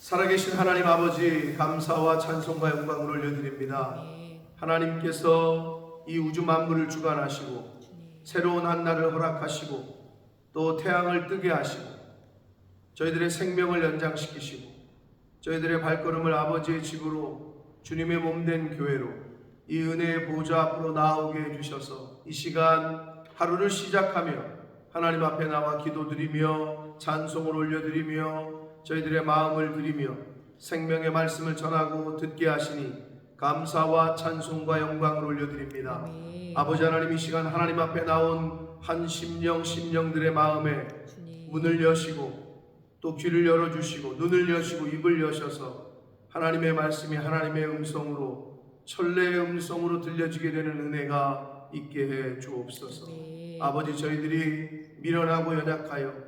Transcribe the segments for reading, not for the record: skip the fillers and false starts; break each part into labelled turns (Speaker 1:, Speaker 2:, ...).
Speaker 1: 살아계신 하나님 아버지, 감사와 찬송과 영광을 올려드립니다. 하나님께서 이 우주 만물을 주관하시고 새로운 한 날을 허락하시고 또 태양을 뜨게 하시고 저희들의 생명을 연장시키시고 저희들의 발걸음을 아버지의 집으로 주님의 몸된 교회로 이 은혜의 보좌 앞으로 나오게 해주셔서 이 시간 하루를 시작하며 하나님 앞에 나와 기도드리며 찬송을 올려드리며 저희들의 마음을 드리며 생명의 말씀을 전하고 듣게 하시니 감사와 찬송과 영광을 올려드립니다. 아버지 하나님, 이 시간 하나님 앞에 나온 한 심령들의 마음에 문을 여시고 또 귀를 열어주시고 눈을 여시고 입을 여셔서 하나님의 말씀이 하나님의 음성으로 천래의 음성으로 들려지게 되는 은혜가 있게 해 주옵소서. 아버지, 저희들이 미련하고 연약하여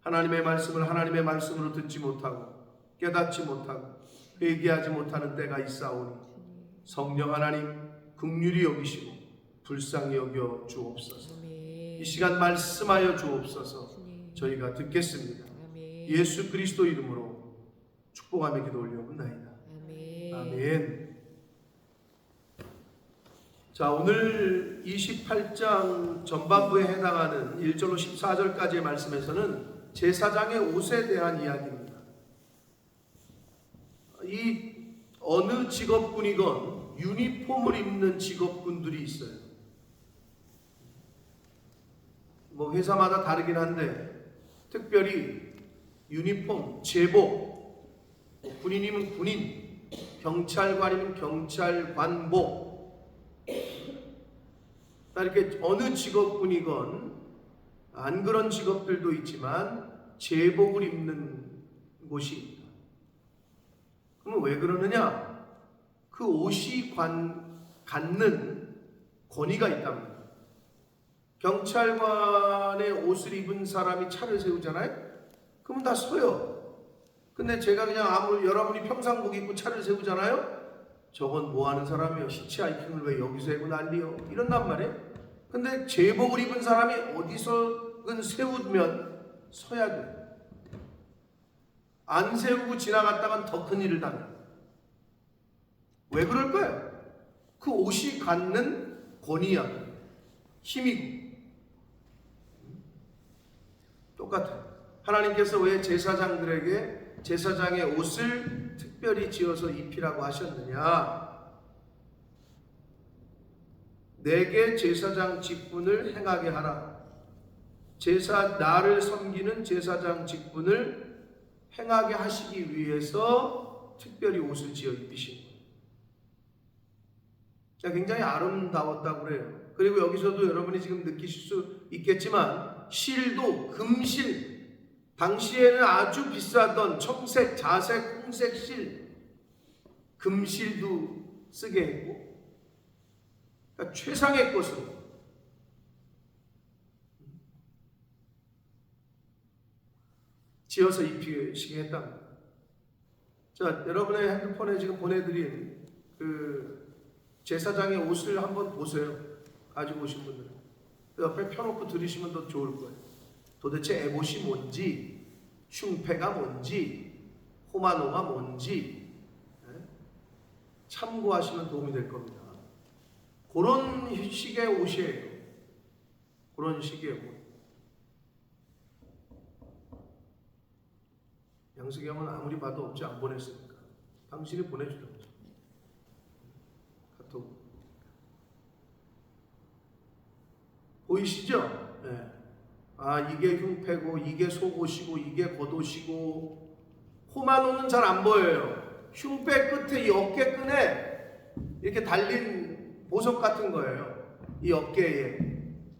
Speaker 1: 하나님의 말씀을 하나님의 말씀으로 듣지 못하고 깨닫지 못하고 회개하지 못하는 때가 있사오니 성령 하나님 긍휼히 여기시고 불쌍히 여겨 주옵소서. 이 시간 말씀하여 주옵소서. 저희가 듣겠습니다. 예수 그리스도 이름으로 축복하며 기도 올려옵나이다. 아멘. 자, 오늘 28장 전반부에 해당하는 1절로 14절까지의 말씀에서는 제사장의 옷에 대한 이야기입니다. 이 어느 직업군이건 유니폼을 입는 직업군들이 있어요. 뭐 회사마다 다르긴 한데 특별히 유니폼, 제복, 군인이면 군인, 경찰관이면 경찰관복, 이렇게 어느 직업군이건 안 그런 직업들도 있지만 제복을 입는 곳이 있다. 그러면 왜 그러느냐? 그 옷이 갖는 권위가 있답니다. 경찰관의 옷을 입은 사람이 차를 세우잖아요? 그러면 다 서요. 근데 제가 그냥 여러분이 평상복 입고 차를 세우잖아요? 저건 뭐 하는 사람이요? 히치하이킹을 왜 여기서 해고 난리요? 이런단 말이에요. 근데 제복을 입은 사람이 어디서든 세우면 서야 돼요. 안 세우고 지나갔다간 더 큰 일을 당해요. 왜 그럴까요? 그 옷이 갖는 권위야, 힘이고. 똑같아요. 하나님께서 왜 제사장들에게 제사장의 옷을 특별히 지어서 입히라고 하셨느냐? 내게 제사장 직분을 행하게 하라. 나를 섬기는 제사장 직분을 행하게 하시기 위해서 특별히 옷을 지어 입히신 거예요. 굉장히 아름다웠다고 그래요. 그리고 여기서도 여러분이 지금 느끼실 수 있겠지만 실도 금실, 당시에는 아주 비싸던 청색, 자색, 홍색 실, 금실도 쓰게 했고, 그러니까 최상의 것으로 지어서 입히시게 했답니다. 자, 여러분의 핸드폰에 지금 보내드린 그 제사장의 옷을 한번 보세요. 가지고 오신 분들은. 그 옆에 펴놓고 들으시면 더 좋을 거예요. 도대체 에봇이 뭔지, 흉패가 뭔지, 호마노가 뭔지 참고하시면 도움이 될 겁니다. 그런 식의 옷이에요. 그런 식의 옷. 양석이 형은 아무리 봐도 업체 안 보냈으니까 당신이 보내주라고. 카톡 보이시죠? 네. 아, 이게 흉패고 이게 속옷이고 이게 겉옷이고. 호마노는 잘 안 보여요. 흉패 끝에 이 어깨끈에 이렇게 달린 보석 같은 거예요. 이 어깨에.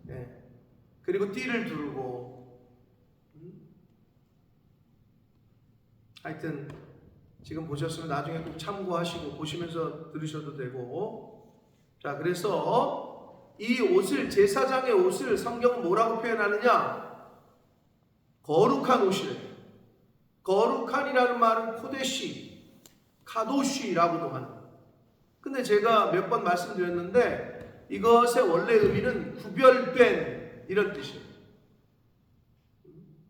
Speaker 1: 네. 그리고 띠를 두르고. 하여튼 지금 보셨으면 나중에 꼭 참고하시고 보시면서 들으셔도 되고. 자, 그래서 이 옷을, 제사장의 옷을 성경은 뭐라고 표현하느냐? 거룩한 옷이래요. 거룩한이라는 말은 코데시, 카도시라고도 하는. 근데 제가 몇 번 말씀드렸는데 이것의 원래 의미는 구별된 이런 뜻이에요.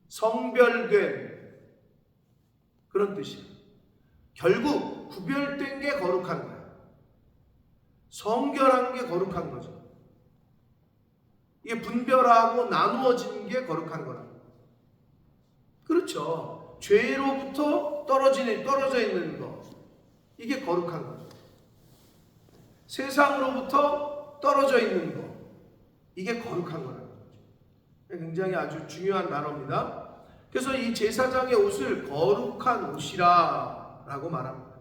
Speaker 1: 성별된 그런 뜻이야. 결국 구별된 게 거룩한 거야. 성결한 게 거룩한 거죠. 이게 분별하고 나누어진 게 거룩한 거라. 그렇죠. 죄로부터 떨어져 있는 거. 이게 거룩한 거죠. 세상으로부터 떨어져 있는 거. 이게 거룩한 거라는 거죠. 굉장히 아주 중요한 단어입니다. 그래서 이 제사장의 옷을 거룩한 옷이라 라고 말합니다.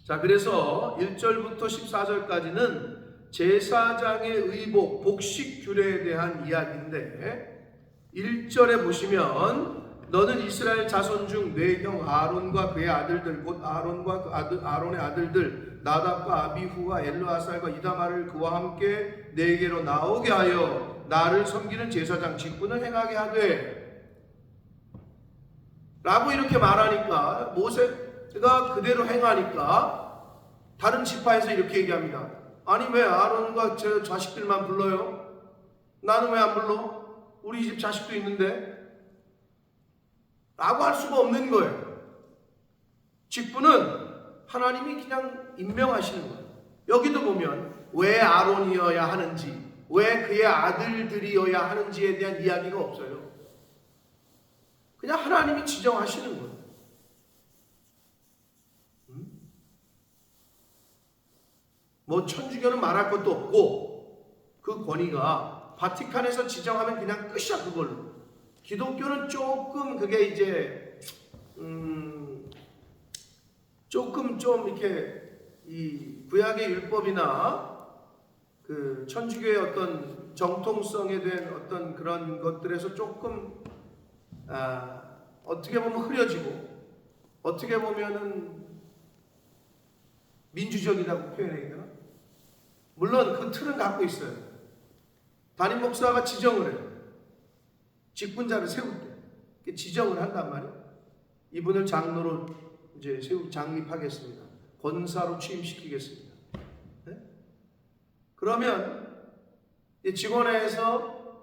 Speaker 1: 자, 그래서 1절부터 14절까지는 제사장의 의복, 복식 규례에 대한 이야기인데 1절에 보시면 너는 이스라엘 자손 중 내 형 아론과 그의 아들들 곧 아론과 아론의 아들들 나답과 아비후와 엘르아살과 이다말을 그와 함께 내게로 나오게 하여 나를 섬기는 제사장 직분을 행하게 하되 라고 이렇게 말하니까 모세가 그대로 행하니까 다른 지파에서 이렇게 얘기합니다. 아니 왜 아론과 저 자식들만 불러요? 나는 왜 안 불러? 우리 집 자식도 있는데 라고 할 수가 없는 거예요. 직분은 하나님이 그냥 임명하시는 거예요. 여기도 보면 왜 아론이어야 하는지 왜 그의 아들들이어야 하는지에 대한 이야기가 없어요. 그냥 하나님이 지정하시는 거예요. 뭐 천주교는 말할 것도 없고 그 권위가 바티칸에서 지정하면 그냥 끝이야 그걸로. 기독교는 조금 그게 이제 조금 좀 이렇게 이 구약의 율법이나 그 천주교의 어떤 정통성에 대한 어떤 그런 것들에서 조금 어떻게 보면 흐려지고 어떻게 보면은 민주적이라고 표현해야 되나? 물론 그 틀은 갖고 있어요. 담임 목사가 지정을 해요. 직분자를 세울 때 지정을 한단 말이에요. 이분을 장로로 이제 장립하겠습니다. 권사로 취임시키겠습니다. 네? 그러면 직원회에서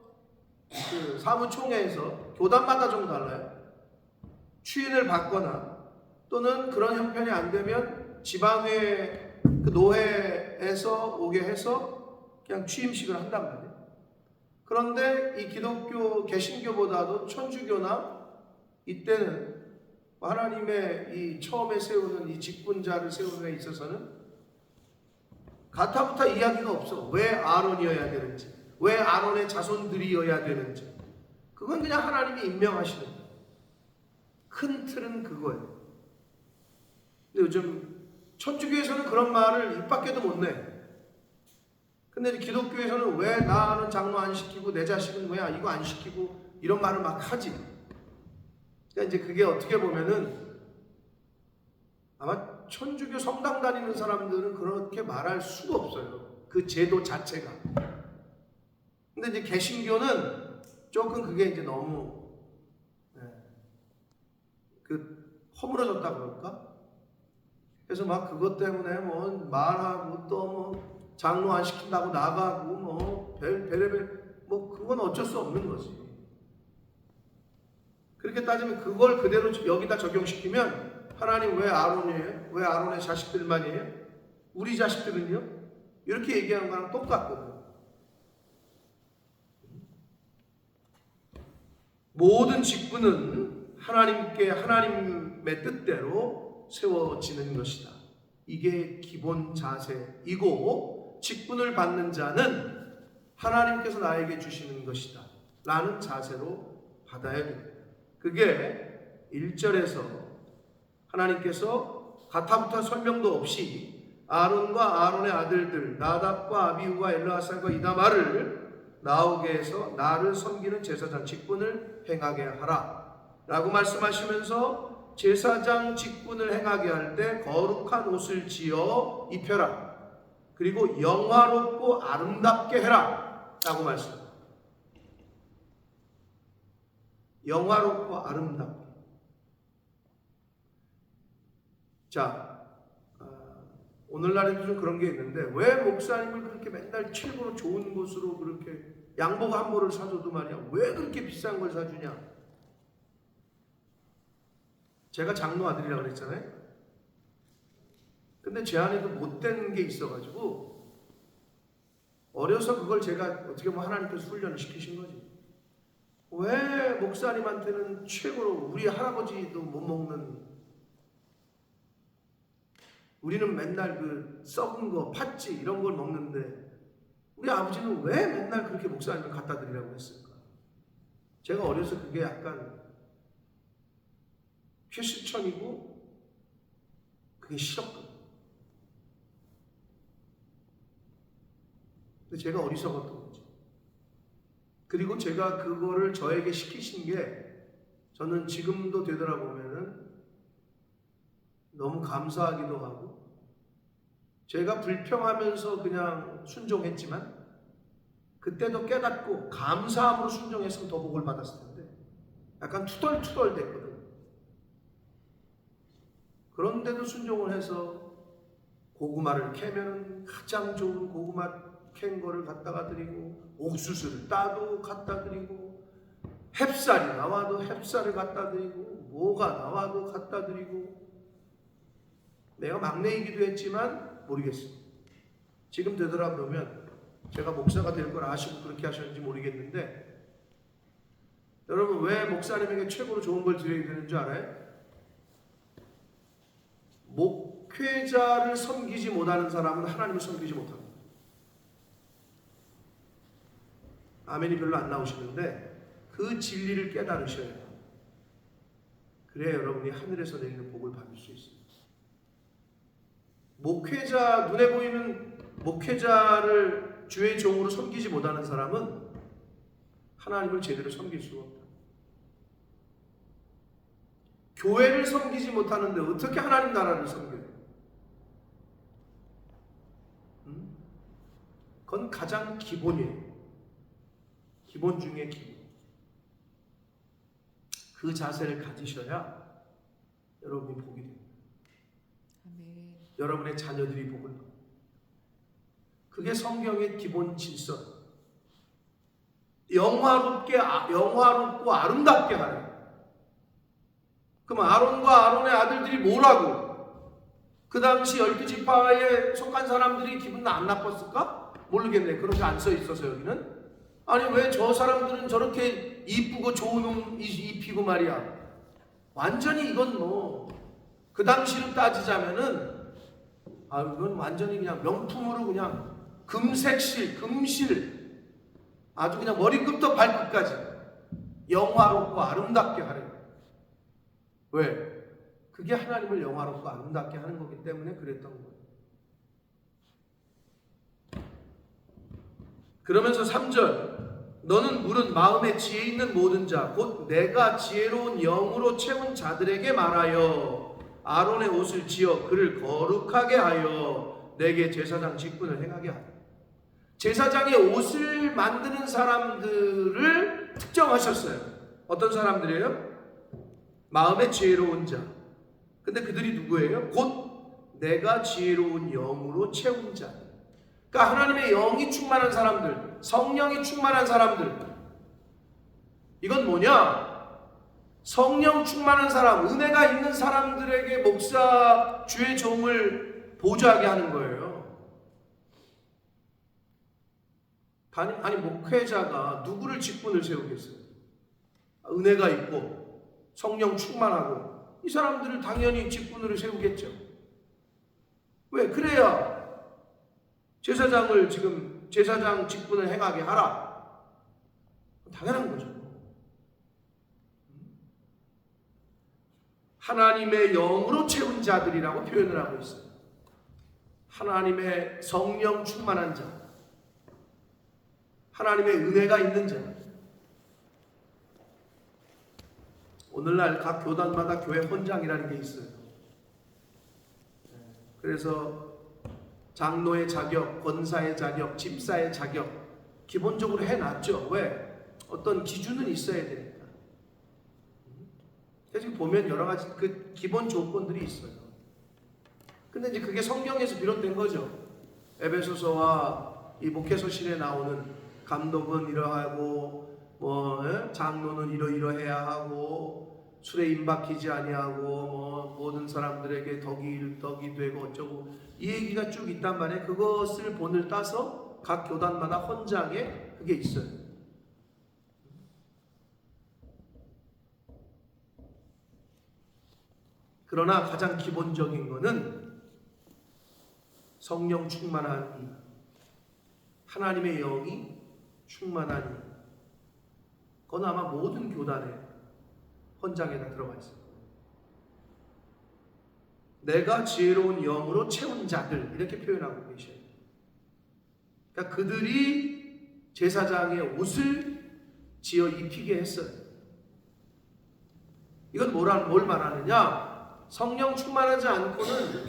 Speaker 1: 그 사무총회에서 교단마다 좀 달라요. 추인을 받거나 또는 그런 형편이 안 되면 지방회 그 노회에서 오게 해서 그냥 취임식을 한단 말이에요. 그런데 이 기독교 개신교보다도 천주교나 이때는 하나님의 이 처음에 세우는 이 직분자를 세우는 데 있어서는 가타부타 이야기가 없어. 왜 아론이어야 되는지, 왜 아론의 자손들이어야 되는지. 그건 그냥 하나님이 임명하시는 거예요. 큰 틀은 그거예요. 근데 요즘 천주교에서는 그런 말을 입 밖에도 못 내. 근데 기독교에서는 왜 나는 장로 안 시키고 내 자식은 왜 이거 안 시키고 이런 말을 막 하지. 그러니까 이제 그게 어떻게 보면은 아마 천주교 성당 다니는 사람들은 그렇게 말할 수가 없어요. 그 제도 자체가. 근데 이제 개신교는 조금 그게 이제 너무 그 허물어졌다 그럴까? 그래서 막 그것 때문에 뭐 말하고 또 뭐 장로 안 시킨다고 나가고 뭐 별의별 뭐 그건 어쩔 수 없는 거지. 그렇게 따지면 그걸 그대로 여기다 적용시키면 하나님 왜 아론이에요? 왜 아론의 자식들만이에요? 우리 자식들은요? 이렇게 얘기하는 거랑 똑같거든. 모든 직분은 하나님의 뜻대로 세워지는 것이다. 이게 기본 자세이고 직분을 받는 자는 하나님께서 나에게 주시는 것이다 라는 자세로 받아야 됩니다. 그게 1절에서 하나님께서 가타부타 설명도 없이 아론과 아론의 아들들 나답과 아비후와 엘르아살과 이다말을 나오게 해서 나를 섬기는 제사장 직분을 행하게 하라 라고 말씀하시면서 제사장 직분을 행하게 할 때 거룩한 옷을 지어 입혀라. 그리고 영화롭고 아름답게 해라 라고 말씀합니다. 영화롭고 아름답게. 자, 오늘날에도 좀 그런 게 있는데 왜 목사님을 그렇게 맨날 최고로 좋은 곳으로 그렇게 양복 한 벌을 사줘도 말이야 왜 그렇게 비싼 걸 사주냐? 제가 장로 아들이라고 그랬잖아요. 근데 제 안에도 못된 게 있어가지고 어려서 그걸 제가 어떻게 보면 하나님께서 훈련을 시키신 거지. 왜 목사님한테는 최고로 우리 할아버지도 못 먹는, 우리는 맨날 그 썩은 거 팥찌 이런 걸 먹는데 우리 아버지는 왜 맨날 그렇게 목사님을 갖다 드리라고 했을까? 제가 어려서 그게 약간 쾌실천이고 그게 싫었거든요. 근데 제가 어리석었던 거죠. 그리고 제가 그거를 저에게 시키신 게 저는 지금도 되돌아보면은 너무 감사하기도 하고, 제가 불평하면서 그냥 순종했지만 그때도 깨닫고 감사함으로 순종했으면 더 복을 받았을 텐데 약간 투덜투덜 됐거든. 그런데도 순종을 해서 고구마를 캐면 가장 좋은 고구마 캔 거를 갖다가 드리고, 옥수수를 따도 갖다 드리고, 햅쌀이 나와도 햅쌀을 갖다 드리고, 뭐가 나와도 갖다 드리고. 내가 막내이기도 했지만 모르겠어요. 지금 되돌아보면 제가 목사가 될 걸 아시고 그렇게 하셨는지 모르겠는데, 여러분 왜 목사님에게 최고로 좋은 걸 드려야 되는 줄 알아요? 목회자를 섬기지 못하는 사람은 하나님을 섬기지 못합니다. 아멘이 별로 안 나오시는데 그 진리를 깨달으셔야 해요. 그래야 여러분이 하늘에서 내리는 복을 받을 수 있습니다. 목회자, 눈에 보이는 목회자를 주의 종으로 섬기지 못하는 사람은 하나님을 제대로 섬길 수가 없다. 교회를 섬기지 못하는데 어떻게 하나님 나라를 섬겨요? 그건 가장 기본이에요. 기본 중에 기본. 그 자세를 가지셔야 여러분이 복이 됩니다. 아멘. 여러분의 자녀들이 복을 받아요. 그게 성경의 기본 질서. 영화롭고 아름답게 하래요. 그럼 아론과 아론의 아들들이 뭐라고? 그 당시 12지파에 속한 사람들이 기분 안 나빴을까? 모르겠네. 그렇게 안 써 있어서 여기는. 아니 왜 저 사람들은 저렇게 이쁘고 좋은 옷 입히고 말이야. 완전히 이건 뭐 그 당시로 따지자면은 이건 완전히 그냥 명품으로 그냥 금색실, 금실, 아주 그냥 머리끝부터 발끝까지 영화롭고 아름답게 하래요. 왜? 그게 하나님을 영화롭고 아름답게 하는 거기 때문에 그랬던 거예요. 그러면서 3절, 너는 물은 마음에 지혜 있는 모든 자 곧 내가 지혜로운 영으로 채운 자들에게 말하여 아론의 옷을 지어 그를 거룩하게 하여 내게 제사장 직분을 행하게 하라. 제사장의 옷을 만드는 사람들을 특정하셨어요. 어떤 사람들이에요? 마음에 지혜로운 자. 근데 그들이 누구예요? 곧 내가 지혜로운 영으로 채운 자. 그러니까 하나님의 영이 충만한 사람들, 성령이 충만한 사람들. 이건 뭐냐? 성령 충만한 사람, 은혜가 있는 사람들에게 목사, 주의 종을 보좌하게 하는 거예요. 아니 목회자가 누구를 직분을 세우겠어요? 은혜가 있고 성령 충만하고 이 사람들을 당연히 직분으로 세우겠죠. 왜? 그래야 제사장을 지금 제사장 직분을 행하게 하라. 당연한 거죠. 하나님의 영으로 채운 자들이라고 표현을 하고 있어요. 하나님의 성령 충만한 자, 하나님의 은혜가 있는 자. 오늘날 각 교단마다 교회 헌장이라는 게 있어요. 그래서 장로의 자격, 권사의 자격, 집사의 자격 기본적으로 해놨죠. 왜? 어떤 기준은 있어야 되니까. 지금 보면 여러 가지 그 기본 조건들이 있어요. 근데 이제 그게 성경에서 비롯된 거죠. 에베소서와 이 목회서실에 나오는 감독은 이러하고, 장로는 이러이러해야 하고, 술에 임박히지 아니하고 뭐 모든 사람들에게 덕이 되고 어쩌고 이 얘기가 쭉 있단 말이에요. 그것을 본을 따서 각 교단마다 헌장에 그게 있어요. 그러나 가장 기본적인 거는 성령 충만한 이, 하나님의 영이 충만한 이, 그건 아마 모든 교단의 헌장에다 들어가 있어요. 내가 지혜로운 영으로 채운 자들 이렇게 표현하고 계셔요. 그러니까 그들이 제사장의 옷을 지어 입히게 했어요. 이건 뭘 말하느냐? 성령 충만하지 않고는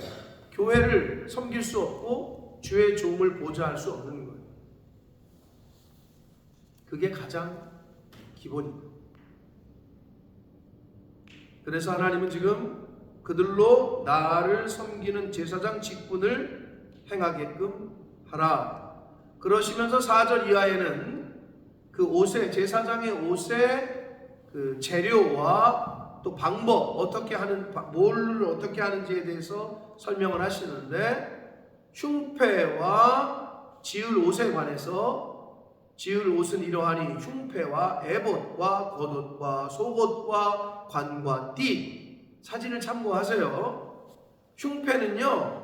Speaker 1: 교회를 섬길 수 없고 주의 종을 보좌할 수 없는 거예요. 그게 가장 기본입니다. 그래서 하나님은 지금 그들로 나를 섬기는 제사장 직분을 행하게끔 하라. 그러시면서 4절 이하에는 그 옷의 제사장의 옷의 그 재료와 또 방법 어떻게 하는 뭘 어떻게 하는지에 대해서 설명을 하시는데 흉패와 지을 옷에 관해서 지을 옷은 이러하니 흉패와 에봇과 겉옷과 속옷과 관과 띠 사진을 참고하세요. 흉패는요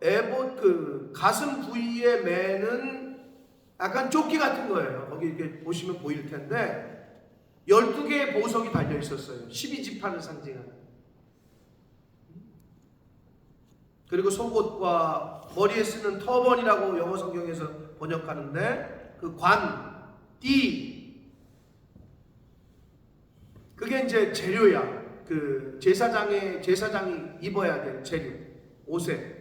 Speaker 1: 에봇 그 가슴 부위에 매는 약간 조끼 같은 거예요. 거기 이렇게 보시면 보일 텐데 12개의 보석이 달려 있었어요. 12지파를 상징하는. 그리고 속옷과 머리에 쓰는 터번이라고 영어 성경에서 번역하는데 그 관, 띠 그게 이제 재료야. 그 제사장이 입어야 될 재료 옷에.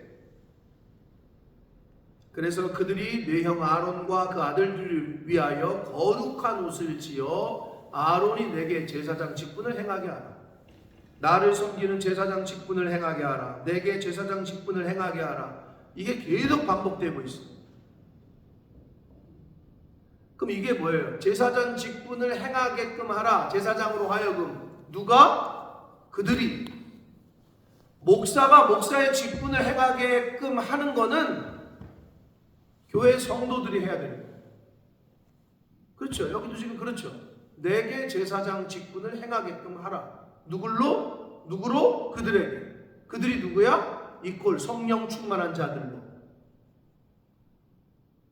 Speaker 1: 그래서 그들이 내 형 아론과 그 아들들을 위하여 거룩한 옷을 지어 아론이 내게 제사장 직분을 행하게 하라. 나를 섬기는 제사장 직분을 행하게 하라. 내게 제사장 직분을 행하게 하라. 이게 계속 반복되고 있어요. 그럼 이게 뭐예요? 제사장 직분을 행하게끔 하라. 제사장으로 하여금 누가? 그들이. 목사가 목사의 직분을 행하게끔 하는 거는 교회 성도들이 해야 됩니다. 그렇죠? 여기도 지금 그렇죠. 내게 제사장 직분을 행하게끔 하라. 누구로? 그들에게. 그들이 누구야? 이퀄 성령 충만한 자들로.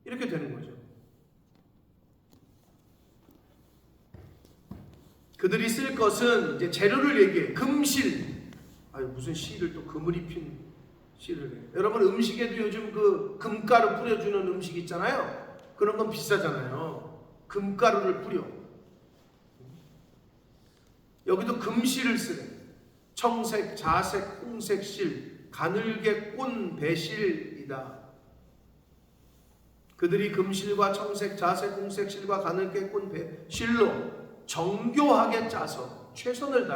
Speaker 1: 이렇게 되는 거죠. 그들이 쓸 것은 이제 재료를 얘기해. 금실. 아유 무슨 실을 또 금을 입힌 실을 해. 여러분 음식에도 요즘 그 금가루 뿌려주는 음식 있잖아요. 그런 건 비싸잖아요. 금가루를 뿌려. 여기도 금실을 쓰래. 청색, 자색, 홍색 실, 가늘게 꼰 배실이다. 그들이 금실과 청색, 자색, 홍색 실과 가늘게 꼰 배실로 정교하게 짜서 최선을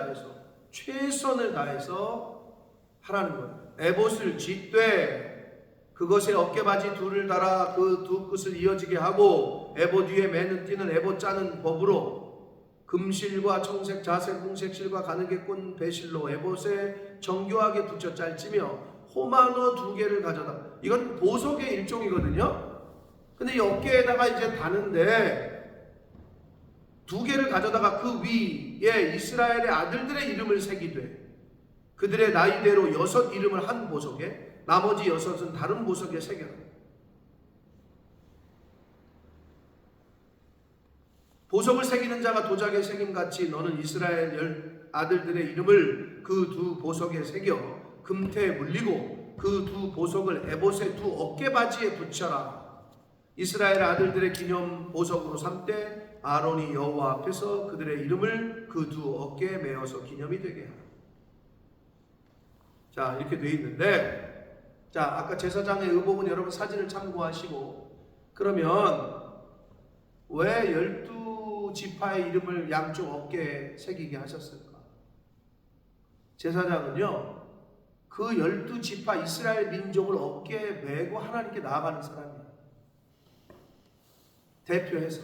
Speaker 1: 다해서 하라는 거예요. 에봇을 짓되 그것에 어깨바지 둘을 달아 그 두 끝을 이어지게 하고 에봇 위에 매는 띠는 에봇 짜는 법으로 금실과 청색, 자색, 홍색 실과 가늘게 꼰 배실로 에봇에 정교하게 붙여 짤지며 호마노 2개를 가져다. 이건 보석의 일종이거든요. 근데 이 어깨에다가 이제 다는데 2개를 가져다가 그 위에 이스라엘의 아들들의 이름을 새기되 그들의 나이대로 6 이름을 한 보석에 나머지 6은 다른 보석에 새겨라. 보석을 새기는 자가 도자기에 새김같이 너는 이스라엘 아들들의 이름을 그 2 보석에 새겨 금태에 물리고 그 2 보석을 에봇의 2 어깨바지에 붙여라. 이스라엘 아들들의 기념 보석으로 삼되 아론이 여호와 앞에서 그들의 이름을 그 2 어깨에 메어서 기념이 되게 하라. 자 이렇게 돼 있는데 자 아까 제사장의 의복은 여러분 사진을 참고하시고 그러면 왜 12지파의 이름을 양쪽 어깨에 새기게 하셨을까? 제사장은요 그 12지파 이스라엘 민족을 어깨에 메고 하나님께 나아가는 사람이에요. 대표해서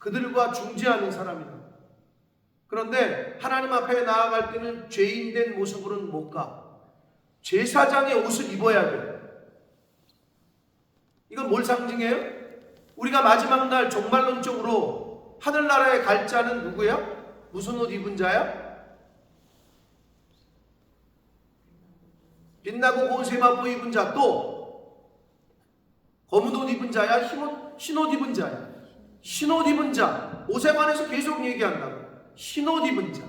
Speaker 1: 그들과 중재하는 사람이다. 그런데 하나님 앞에 나아갈 때는 죄인된 모습으로는 못 가. 제사장의 옷을 입어야 돼. 이건 뭘 상징해요? 우리가 마지막 날 종말론적으로 하늘나라에 갈 자는 누구야? 무슨 옷 입은 자야? 빛나고 고운 세마포 입은 자, 또 검은 옷 입은 자야? 흰 옷 입은 자야? 흰 옷 입은 자. 옷에 관해서 계속 얘기한다고. 흰 옷 입은 자.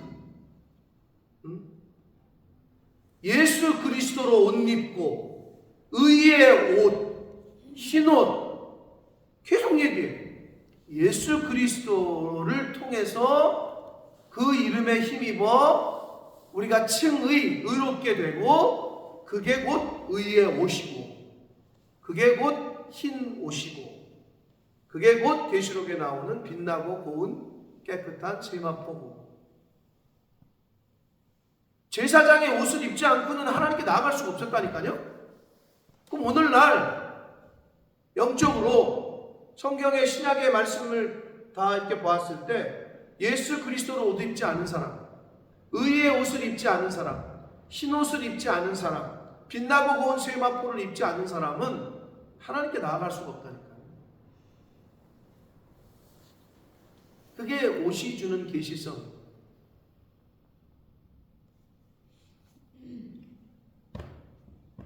Speaker 1: 예수 그리스도로 옷 입고 의의 옷, 흰 옷 계속 얘기해. 예수 그리스도를 통해서 그 이름에 힘입어 우리가 칭의, 의롭게 되고 그게 곧 의의 옷이고 그게 곧 흰 옷이고 그게 곧 계시록에 나오는 빛나고 고운 깨끗한 세마포고. 제사장의 옷을 입지 않고는 하나님께 나아갈 수가 없었다니까요. 그럼 오늘날 영적으로 성경의 신약의 말씀을 다 이렇게 보았을 때 예수 그리스도로 옷 입지 않은 사람, 의의 옷을 입지 않은 사람, 흰 옷을 입지 않은 사람, 빛나고 고운 세마포를 입지 않은 사람은 하나님께 나아갈 수가 없다니까요. 그게 옷이 주는 계시성.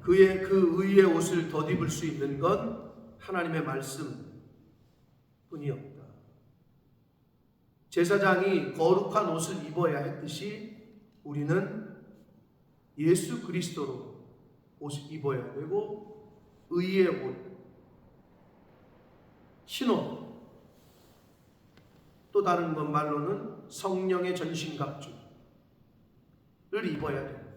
Speaker 1: 그 의의 옷을 덧입을 수 있는 건 하나님의 말씀 뿐이 없다. 제사장이 거룩한 옷을 입어야 했듯이 우리는 예수 그리스도로 옷을 입어야 되고 의의 옷, 흰 옷, 또 다른 것 말로는 성령의 전신갑주를 입어야 됩니다.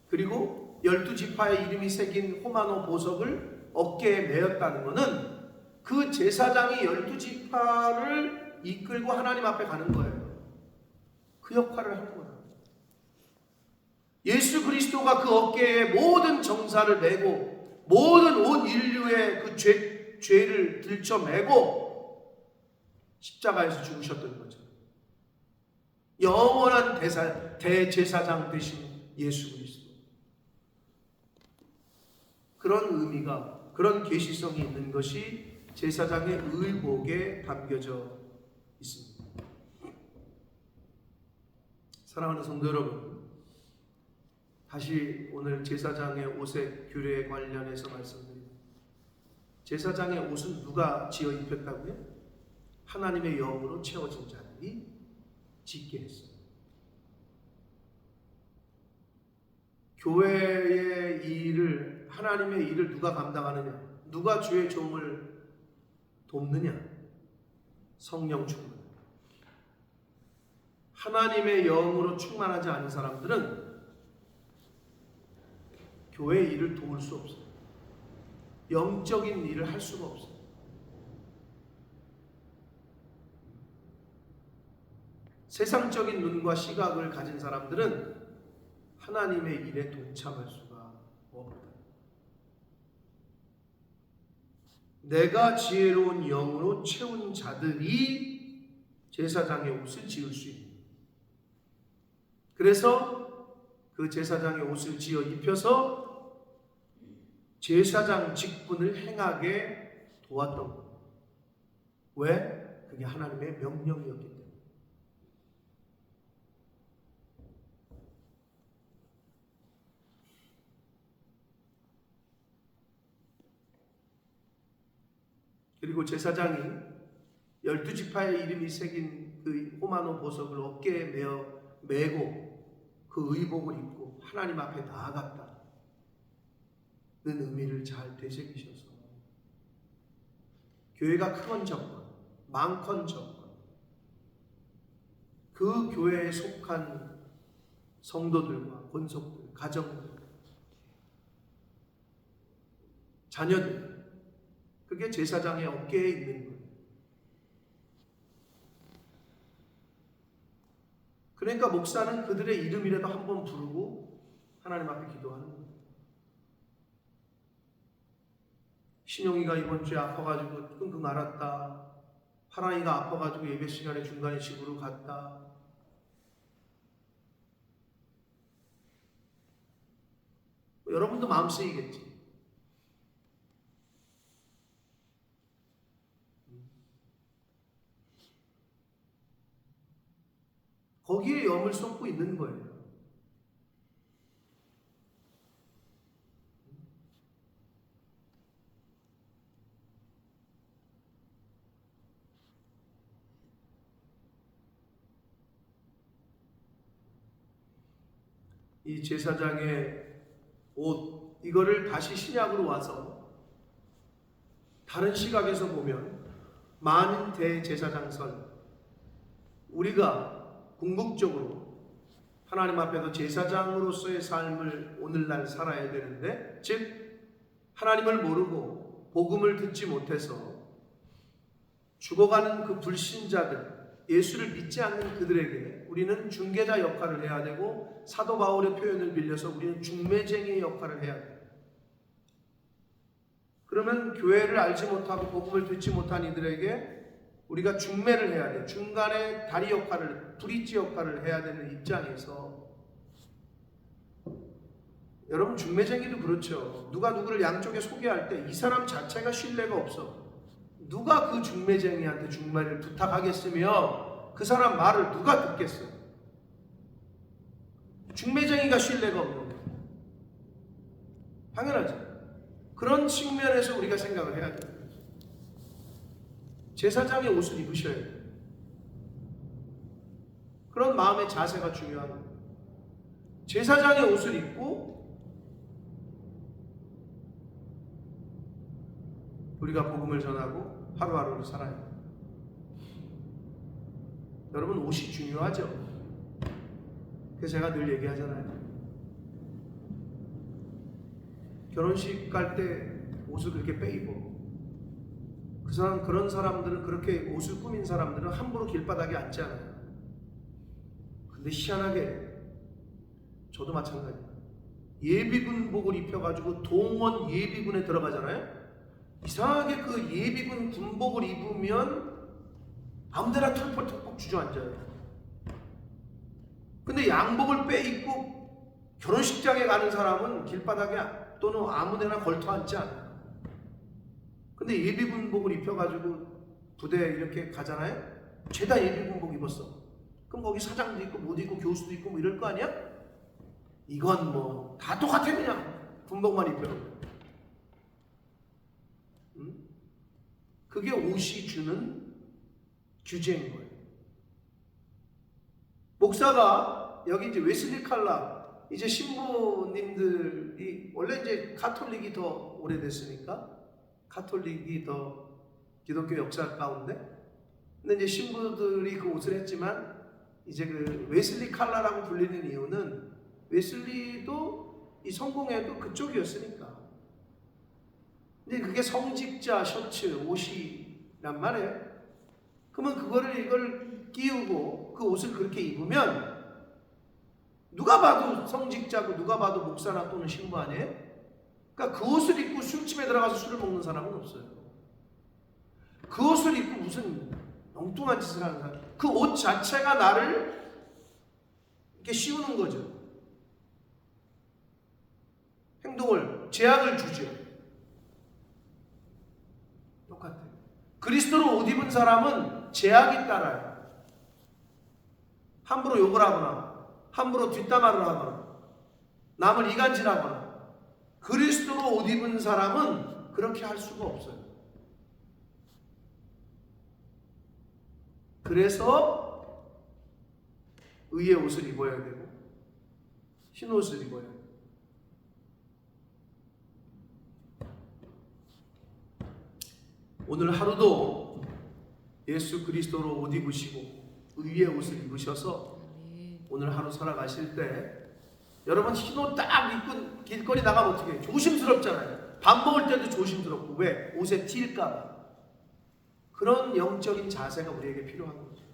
Speaker 1: 그리고 12지파의 이름이 새긴 호마노 보석을 어깨에 메었다는 것은 그 제사장이 12지파를 이끌고 하나님 앞에 가는 거예요. 그 역할을 하는 거예요. 예수 그리스도가 그 어깨에 모든 정사를 메고 모든 온 인류의 그 죄를 들쳐매고 십자가에서 죽으셨던 거죠. 영원한 대제사장 되신 예수 그리스도. 그런 의미가, 그런 계시성이 있는 것이 제사장의 의복에 담겨져 있습니다. 사랑하는 성도 여러분, 다시 오늘 제사장의 옷의 규례에 관련해서 말씀드립니다. 제사장의 옷은 누가 지어 입혔다고요? 하나님의 영으로 채워진 자들이 짓게 했습니다. 교회의 일을, 하나님의 일을 누가 감당하느냐? 누가 주의 종을 돕느냐? 성령 충만. 하나님의 영으로 충만하지 않은 사람들은 교회의 일을 도울 수 없어요. 영적인 일을 할 수가 없어요. 세상적인 눈과 시각을 가진 사람들은 하나님의 일에 동참할 수가 없다. 내가 지혜로운 영으로 채운 자들이 제사장의 옷을 지을 수 있는. 그래서 그 제사장의 옷을 지어 입혀서 제사장 직분을 행하게 도왔던 것. 왜? 그게 하나님의 명령이었기 때문에. 그리고 제사장이 12지파의 이름이 새긴 그 호마노 보석을 어깨에 메고 그 의복을 입고 하나님 앞에 나아갔다는 의미를 잘 되새기셔서 교회가 크건 적건 많건 적건 그 교회에 속한 성도들과 권속들, 가정들, 자녀들, 그게 제사장의 어깨에 있는 거예요. 그러니까 목사는 그들의 이름이라도 한번 부르고 하나님 앞에 기도하는 거예요. 신용이가 이번 주에 아파가지고 끙끙 앓았다. 하랑이가 아파가지고 예배 시간에 중간에 집으로 갔다. 여러분도 마음 쓰이겠지. 거기에 염을 쏟고 있는 거예요. 이 제사장의 옷, 이거를 다시 신약으로 와서 다른 시각에서 보면 만인 대제사장설, 우리가 궁극적으로 하나님 앞에서 제사장으로서의 삶을 오늘날 살아야 되는데, 즉 하나님을 모르고 복음을 듣지 못해서 죽어가는 그 불신자들, 예수를 믿지 않는 그들에게 우리는 중개자 역할을 해야 되고, 사도 바울의 표현을 빌려서 우리는 중매쟁이의 역할을 해야 돼요. 그러면 교회를 알지 못하고 복음을 듣지 못한 이들에게 우리가 중매를 해야 돼. 중간에 다리 역할을, 브릿지 역할을 해야 되는 입장에서, 여러분 중매쟁이도 그렇죠. 누가 누구를 양쪽에 소개할 때 이 사람 자체가 신뢰가 없어. 누가 그 중매쟁이한테 중매를 부탁하겠으며 그 사람 말을 누가 듣겠어요? 중매쟁이가 신뢰가 없는 거예요. 당연하죠. 그런 측면에서 우리가 생각을 해야 돼요. 제사장의 옷을 입으셔야 돼요. 그런 마음의 자세가 중요한 거예요. 제사장의 옷을 입고 우리가 복음을 전하고 하루하루를 살아야 돼요. 여러분, 옷이 중요하죠. 그래서 제가 늘 얘기하잖아요. 결혼식 갈 때 옷을 그렇게 빼입어. 그런 사람들은, 그렇게 옷을 꾸민 사람들은 함부로 길바닥에 앉지 않아요. 근데 희한하게 저도 마찬가지예요. 예비군복을 입혀가지고 동원 예비군에 들어가잖아요. 이상하게 그 예비군 군복을 입으면 아무데나 털펄털펄 주저앉아요. 근데 양복을 빼입고 결혼식장에 가는 사람은 길바닥에 또는 아무데나 걸터 앉지 않아요. 근데 예비군복을 입혀가지고 부대에 이렇게 가잖아요. 죄다 예비군복 입었어. 그럼 거기 사장도 있고 못 있고 교수도 있고 뭐 이럴 거 아니야? 이건 뭐 다 똑같아. 그냥 군복만 입혀놓고. 그게 옷이 주는 규제인 거예요. 목사가 여기 이제 웨슬리 칼라, 이제 신부님들이 원래 이제 가톨릭이 더 오래됐으니까, 가톨릭이 더 기독교 역사 가운데, 근데 이제 신부들이 그 옷을 했지만 이제 그 웨슬리 칼라라고 불리는 이유는 웨슬리도 이 성공회도 그쪽이었으니까. 근데 그게 성직자 셔츠, 옷이란 말이에요. 그러면 이걸 끼우고 그 옷을 그렇게 입으면 누가 봐도 성직자고 누가 봐도 목사나 또는 신부 아니에요? 그러니까 그 옷을 입고 술집에 들어가서 술을 먹는 사람은 없어요. 그 옷을 입고 무슨 엉뚱한 짓을 하는 사람, 그 옷 자체가 나를 이렇게 씌우는 거죠. 행동을, 제약을 주죠. 똑같아요. 그리스도로 옷 입은 사람은 제약이 따라요. 함부로 욕을 하거나, 함부로 뒷담화를 하거나, 남을 이간질하거나, 그리스도로 옷 입은 사람은 그렇게 할 수가 없어요. 그래서 의의 옷을 입어야 되고 흰 옷을 입어야 돼요. 오늘 하루도 예수 그리스도로 옷 입으시고 의의 옷을 입으셔서 오늘 하루 살아가실 때, 여러분 흰 옷 딱 입고 길거리 나가면 어떻게 해요? 조심스럽잖아요. 밥 먹을 때도 조심스럽고. 왜? 옷에 튈까 봐. 그런 영적인 자세가 우리에게 필요한 거죠.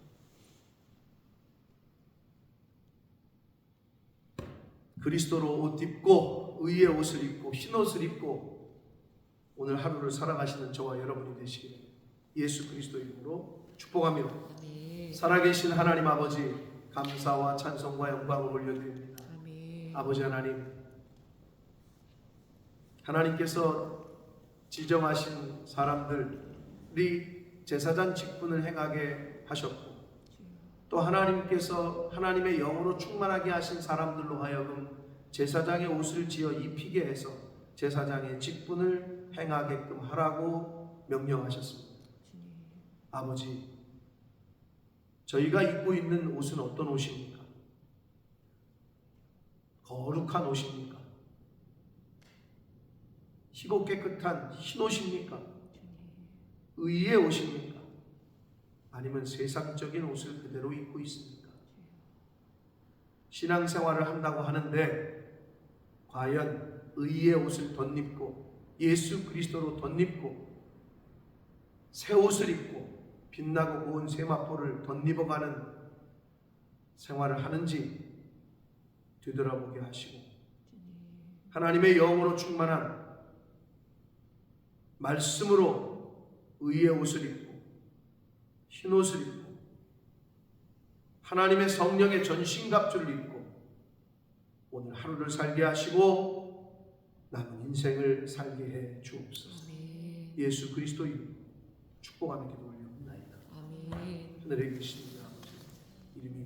Speaker 1: 그리스도로 옷 입고 의의 옷을 입고 흰 옷을 입고 오늘 하루를 살아가시는 저와 여러분이 되시기를 예수 그리스도 이름으로 축복합니다.
Speaker 2: 아멘.
Speaker 1: 살아계신 하나님 아버지, 감사와 찬송과 영광을 올려드립니다.
Speaker 2: 아멘.
Speaker 1: 아버지 하나님, 하나님께서 지정하신 사람들이 제사장 직분을 행하게 하셨고, 또 하나님께서 하나님의 영으로 충만하게 하신 사람들로 하여금 제사장의 옷을 지어 입히게 해서 제사장의 직분을 행하게끔 하라고 명령하셨습니다. 아버지, 저희가 입고 있는 옷은 어떤 옷입니까? 거룩한 옷입니까? 희고 깨끗한 흰 옷입니까? 의의 옷입니까? 아니면 세상적인 옷을 그대로 입고 있습니까? 신앙생활을 한다고 하는데 과연 의의 옷을 덧입고 예수 그리스도로 덧입고 새 옷을 입고 빛나고 고운 세마포를 덧입어가는 생활을 하는지 되돌아보게 하시고, 하나님의 영으로 충만한 말씀으로 의의 옷을 입고 흰 옷을 입고 하나님의 성령의 전신갑주를 입고 오늘 하루를 살게 하시고 남은 인생을 살게 해 주옵소서.
Speaker 2: 아멘.
Speaker 1: 예수 그리스도 이름 축복하며 기도 올려옵나이다.
Speaker 2: 아멘.
Speaker 1: 하늘에 계신 아버지, 이름이